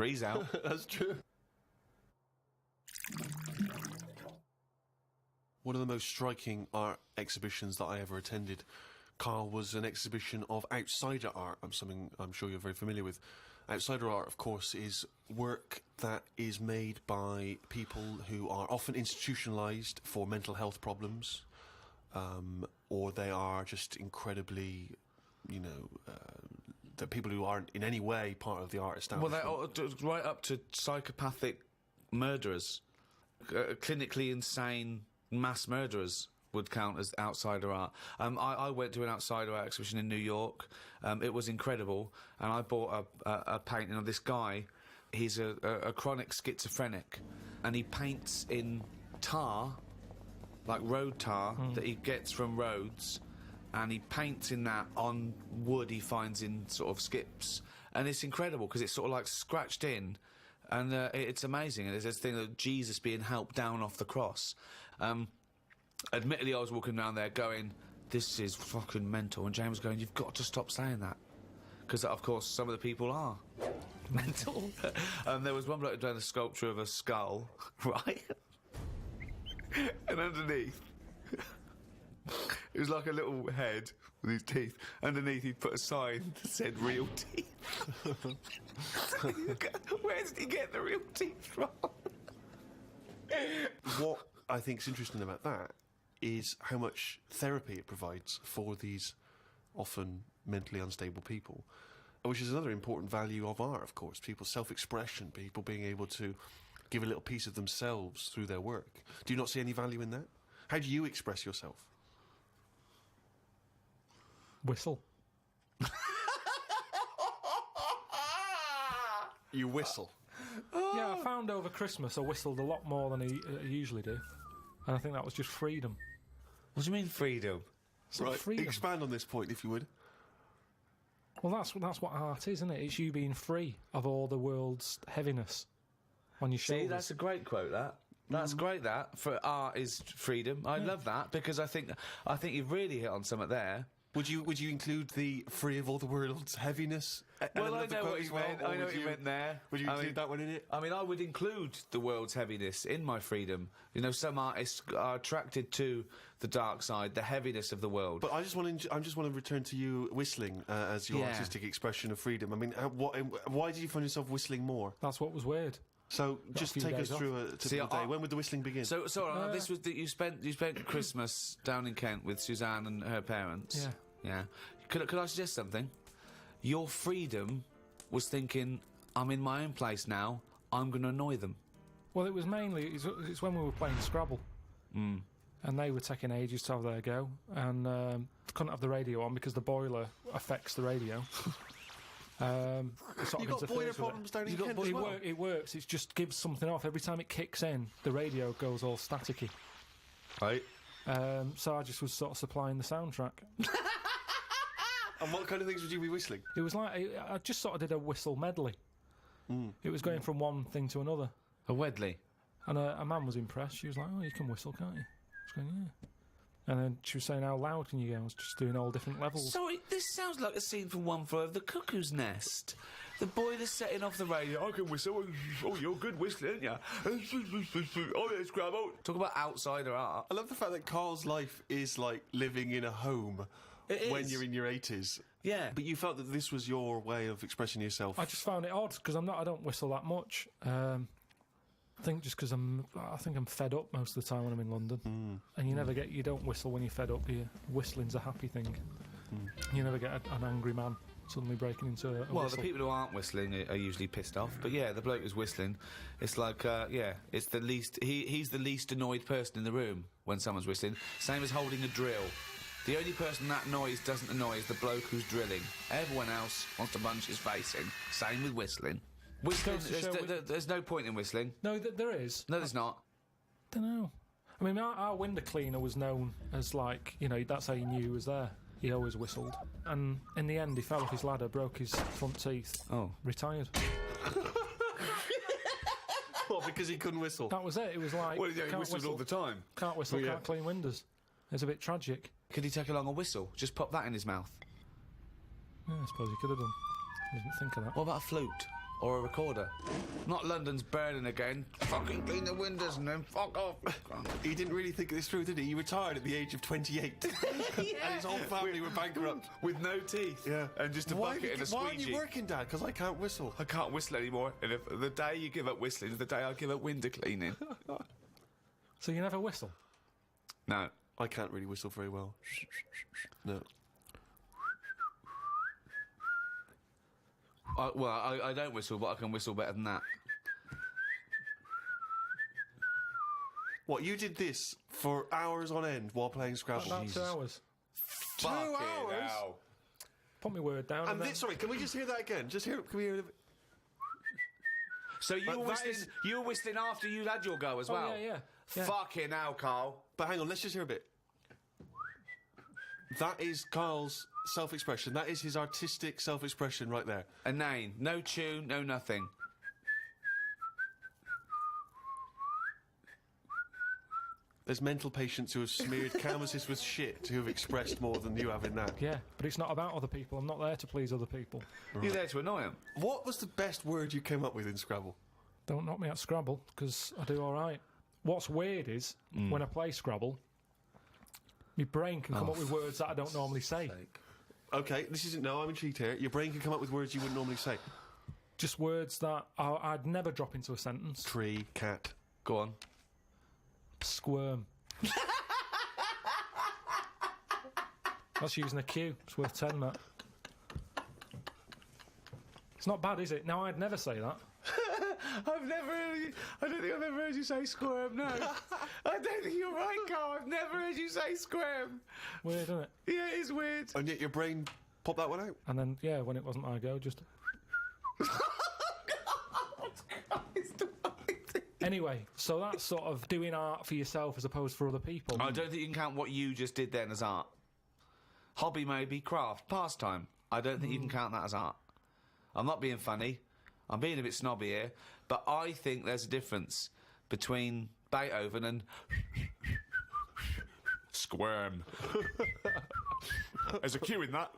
Three's out. That's true. One of the most striking art exhibitions that I ever attended, Karl, was an exhibition of outsider art. Something I'm sure you're very familiar with. Outsider art, of course, is work that is made by people who are often institutionalised for mental health problems, or they are just incredibly, the people who aren't in any way part of the art establishment. Well, right up to psychopathic murderers, clinically insane mass murderers would count as outsider art. I went to an outsider art exhibition in New York. It was incredible, and I bought a painting of this guy. He's a chronic schizophrenic, and he paints in tar, like road tar, that he gets from roads, and he paints in that on wood he finds in sort of skips, and it's incredible because it's sort of like scratched in. And it's amazing. And there's this thing of Jesus being helped down off the cross. Admittedly, I was walking around there going, this is fucking mental. And James was going, you've got to stop saying that. Because, of course, some of the people are mental. There was one bloke doing a sculpture of a skull, right? And underneath, it was like a little head with his teeth. Underneath, he'd put a sign that said real teeth. Where did he get the real teeth from? What I think is interesting about that is how much therapy it provides for these often mentally unstable people, which is another important value of art, of course. People's self-expression, people being able to give a little piece of themselves through their work. Do you not see any value in that? How do you express yourself? Whistle. You whistle. Yeah, I found over Christmas I whistled a lot more than I usually do. And I think that was just freedom. What do you mean freedom? Right, freedom. expand on this point, if you would. Well, that's what art is, isn't it? It's you being free of all the world's heaviness on your shoulders. See, that's a great quote, that. That's great, that. For art is freedom. I love that, because I think you've really hit on something there. Would you include the free of all the world's heaviness? Well, I know what you meant. I know what you meant there. Would you include that one in it? I mean, I would include the world's heaviness in my freedom. You know, some artists are attracted to the dark side, the heaviness of the world. But I just want to return to you whistling as your artistic expression of freedom. I mean, why did you find yourself whistling more? That's what was weird. So just take us through a typical day. When would the whistling begin? So this was you spent Christmas down in Kent with Suzanne and her parents. Yeah. Yeah. Could I suggest something? Your freedom was thinking, I'm in my own place now, I'm going to annoy them. Well, it was mainly... It's when we were playing Scrabble. And they were taking ages to have their go, and couldn't have the radio on because the boiler affects the radio. You've got boiler problems down in Kent as well? It works, it just gives something off. Every time it kicks in, the radio goes all staticky. Right. So I just was sort of supplying the soundtrack. And what kind of things would you be whistling? It was like... I just sort of did a whistle medley. It was going from one thing to another. A Wedley? And a man was impressed. She was like, oh, you can whistle, can't you? I was going, yeah. And then she was saying, how loud can you go? I was just doing all different levels. Sorry, this sounds like a scene from One Flew Over the Cuckoo's Nest. The boiler's setting off the radio. I can whistle. Oh, you're good whistling, aren't you? Oh, yeah, Scrabble. Talk about outsider art. I love the fact that Karl's life is like living in a home when you're in your 80s. Yeah. But you felt that this was your way of expressing yourself. I just found it odd, because I don't whistle that much. I think just because I think I'm fed up most of the time when I'm in London. And you don't whistle when you're fed up. Whistling's a happy thing. You never get an angry man suddenly breaking into a Well, whistle. the people who aren't whistling are usually pissed off. But yeah, the bloke who's whistling, it's like, it's the least... He's the least annoyed person in the room when someone's whistling. Same as holding a drill. The only person that noise doesn't annoy is the bloke who's drilling. Everyone else wants to punch his face in. Same with whistling. Whistling, there's no point in whistling. No, there is. No, there's not. Don't know. I mean, our window cleaner was known as, like, that's how you knew he was there. He always whistled. And in the end, he fell off his ladder, broke his front teeth. Oh. Retired. What, because he couldn't whistle? That was it. It was like... Well, yeah, he whistled all the time. Can't whistle, can't clean windows. It's a bit tragic. Could he take along a whistle? Just pop that in his mouth? Yeah, I suppose he could have done. I didn't think of that. What about a flute? or a recorder. Not London's burning again. Fucking clean the windows and then fuck off. He didn't really think this through, did he? He retired at the age of 28. And his whole family were bankrupt. With no teeth. Yeah. And just a bucket and a Why aren't squeegee. you working, Dad? Because I can't whistle. I can't whistle anymore. And if the day you give up whistling is the day I give up window cleaning. So you never whistle? No. I can't really whistle very well. No. I don't whistle, but I can whistle better than that. What, you did this for hours on end while playing Scrabble? About 2 hours. 2 hours? Hell. Put my word down. And then... sorry, can we just hear that again? Can we hear it? So you were whistling after you'd had your go as well? Yeah. Fucking hell, Carl. But hang on, let's just hear a bit. That is Karl's self-expression. That is his artistic self-expression right there. A name. No tune, no nothing. There's mental patients who have smeared canvases with shit who have expressed more than you have in that. Yeah, but it's not about other people. I'm not there to please other people. Right. You're there to annoy them. What was the best word you came up with in Scrabble? Don't knock me at Scrabble, because I do all right. What's weird is, when I play Scrabble, my brain can come up with words that I don't normally say. Okay, this isn't... No, I'm intrigued here. Your brain can come up with words you wouldn't normally say. Just words that I'd never drop into a sentence. Tree, cat. Go on. Squirm. That's using a Q. It's worth 10, Matt. It's not bad, is it? Now, I'd never say that. I've never heard you... I don't think I've ever heard you say squirm, no. I don't think you're right, Carl. I've never heard you say squirm. Weird, isn't it? Yeah, it is weird. And yet your brain popped that one out? And then, yeah, when it wasn't my go, just... Anyway, so that's sort of doing art for yourself as opposed for other people. I don't think you can count what you just did then as art. Hobby maybe, craft, pastime. I don't think you can count that as art. I'm not being funny. I'm being a bit snobby here. But I think there's a difference between Beethoven and... Squirm. There's a Q in that.